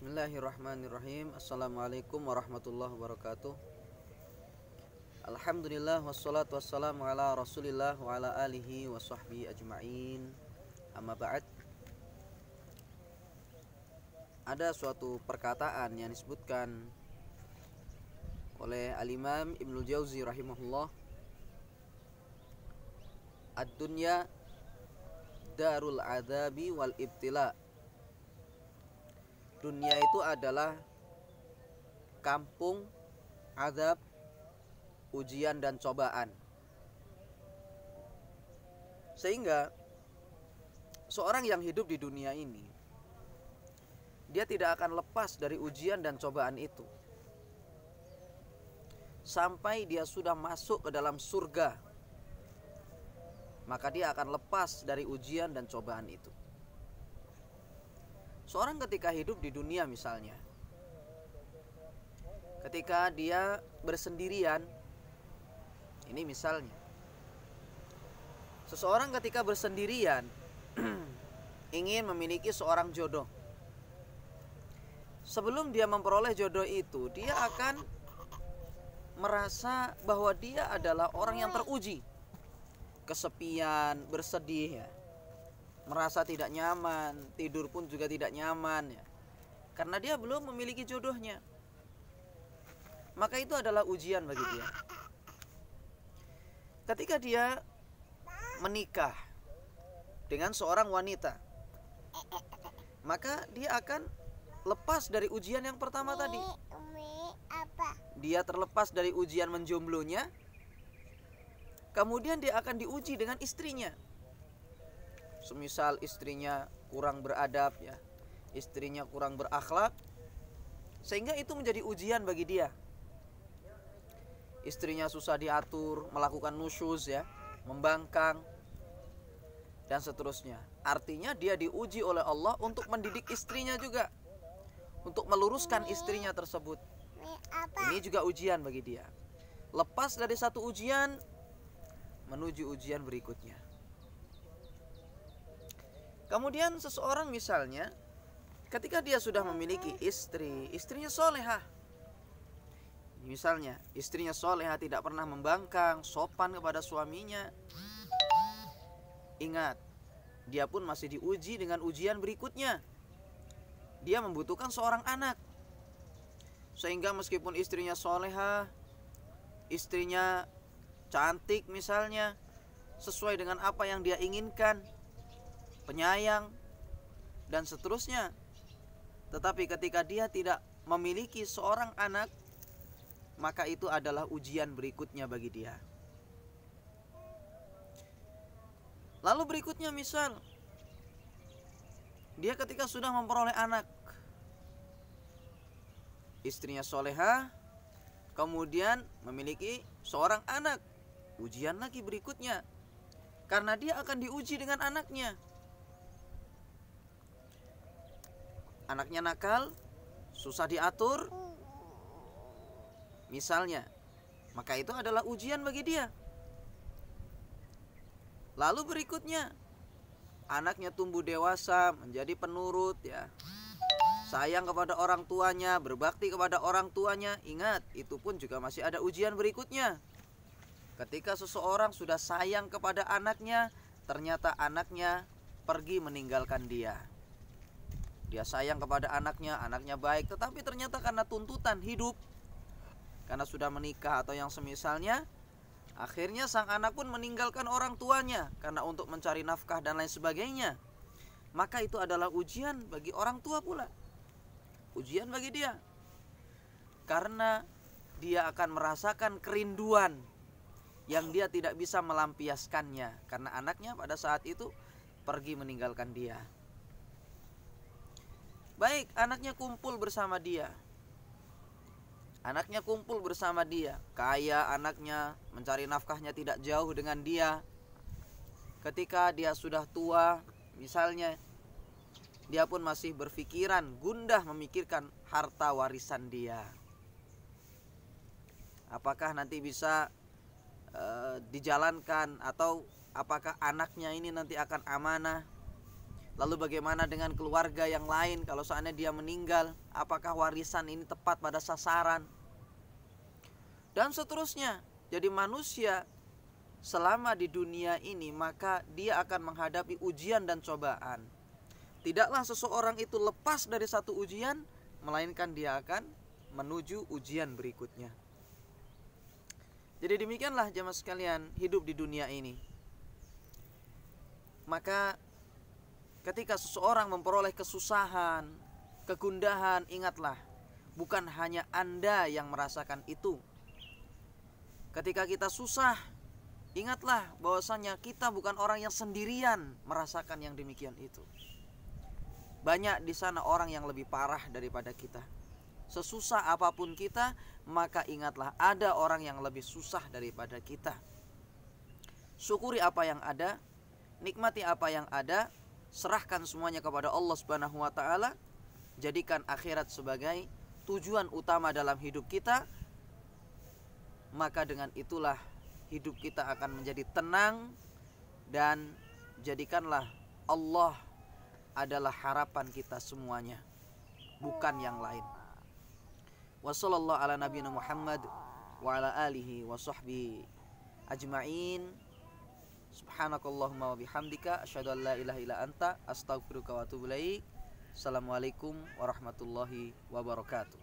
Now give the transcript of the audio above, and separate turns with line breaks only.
Bismillahirrahmanirrahim. Assalamualaikum warahmatullahi wabarakatuh. Alhamdulillah wassalatu wassalamu ala rasulillah wa ala alihi wa sahbihi ajma'in. Amma ba'd. Ada suatu perkataan yang disebutkan oleh Al-Imam Ibnul Jauzi rahimahullah, ad-dunya darul adabi wal ibtila. Dunia itu adalah kampung azab, ujian dan cobaan. Sehingga seorang yang hidup di dunia ini, dia tidak akan lepas dari ujian dan cobaan itu sampai dia sudah masuk ke dalam surga. Maka dia akan lepas dari ujian dan cobaan itu. Seorang ketika hidup di dunia misalnya, ketika dia bersendirian, ini misalnya, seseorang ketika bersendirian ingin memiliki seorang jodoh. Sebelum dia memperoleh jodoh itu, dia akan merasa bahwa dia adalah orang yang teruji, kesepian, bersedih ya, merasa tidak nyaman, tidur pun juga tidak nyaman ya, karena dia belum memiliki jodohnya. Maka itu adalah ujian bagi dia. Ketika dia menikah dengan seorang wanita, maka dia akan lepas dari ujian yang pertama tadi. Dia terlepas dari ujian menjomblonya, kemudian dia akan diuji dengan istrinya. Semisal istrinya kurang beradab ya, istrinya kurang berakhlak, sehingga itu menjadi ujian bagi dia. Istrinya susah diatur, melakukan nusyuz ya, membangkang dan seterusnya. Artinya dia diuji oleh Allah untuk mendidik istrinya juga, untuk meluruskan istrinya tersebut. Ini juga ujian bagi dia. Lepas dari satu ujian menuju ujian berikutnya. Kemudian seseorang misalnya ketika dia sudah memiliki istri, istrinya solehah. Misalnya istrinya solehah, tidak pernah membangkang, sopan kepada suaminya. Ingat, dia pun masih diuji dengan ujian berikutnya. Dia membutuhkan seorang anak. Sehingga meskipun istrinya solehah, istrinya cantik misalnya, sesuai dengan apa yang dia inginkan, penyayang dan seterusnya, tetapi ketika dia tidak memiliki seorang anak, maka itu adalah ujian berikutnya bagi dia. Lalu berikutnya misal dia ketika sudah memperoleh anak, istrinya solehah, kemudian memiliki seorang anak, ujian lagi berikutnya, karena dia akan diuji dengan anaknya. Anaknya nakal, susah diatur misalnya, maka itu adalah ujian bagi dia. Lalu berikutnya, anaknya tumbuh dewasa, menjadi penurut ya, sayang kepada orang tuanya, berbakti kepada orang tuanya. Ingat, itu pun juga masih ada ujian berikutnya. Ketika seseorang sudah sayang kepada anaknya, ternyata anaknya pergi meninggalkan dia. Dia sayang kepada anaknya, anaknya baik, tetapi ternyata karena tuntutan hidup, karena sudah menikah atau yang semisalnya, akhirnya sang anak pun meninggalkan orang tuanya karena untuk mencari nafkah dan lain sebagainya. Maka itu adalah ujian bagi orang tua pula, ujian bagi dia, karena dia akan merasakan kerinduan yang dia tidak bisa melampiaskannya, karena anaknya pada saat itu pergi meninggalkan dia. Baik, anaknya kumpul bersama dia, anaknya kumpul bersama dia, kaya anaknya, mencari nafkahnya tidak jauh dengan dia. Ketika dia sudah tua misalnya, dia pun masih berpikiran, gundah memikirkan harta warisan dia. Apakah nanti bisa dijalankan, atau apakah anaknya ini nanti akan amanah. Lalu bagaimana dengan keluarga yang lain kalau seandainya dia meninggal? Apakah warisan ini tepat pada sasaran? Dan seterusnya. Jadi manusia selama di dunia ini maka dia akan menghadapi ujian dan cobaan. Tidaklah seseorang itu lepas dari satu ujian, melainkan dia akan menuju ujian berikutnya. Jadi demikianlah jemaah sekalian hidup di dunia ini. Maka ketika seseorang memperoleh kesusahan, kegundahan, ingatlah, bukan hanya Anda yang merasakan itu. Ketika kita susah, ingatlah bahwasanya kita bukan orang yang sendirian merasakan yang demikian itu. Banyak di sana orang yang lebih parah daripada kita. Sesusah apapun kita, maka ingatlah ada orang yang lebih susah daripada kita. Syukuri apa yang ada, nikmati apa yang ada, serahkan semuanya kepada Allah Subhanahu wa taala. Jadikan akhirat sebagai tujuan utama dalam hidup kita. Maka dengan itulah hidup kita akan menjadi tenang, dan jadikanlah Allah adalah harapan kita semuanya, bukan yang lain. Wassallallahu ala nabiyina Muhammad wa ala alihi wa sahbihi ajma'in. Subhanakallahumma wa bihamdika asyhadu an la ilaha illa anta astaghfiruka wa atubu ilaik. Assalamualaikum warahmatullahi wabarakatuh.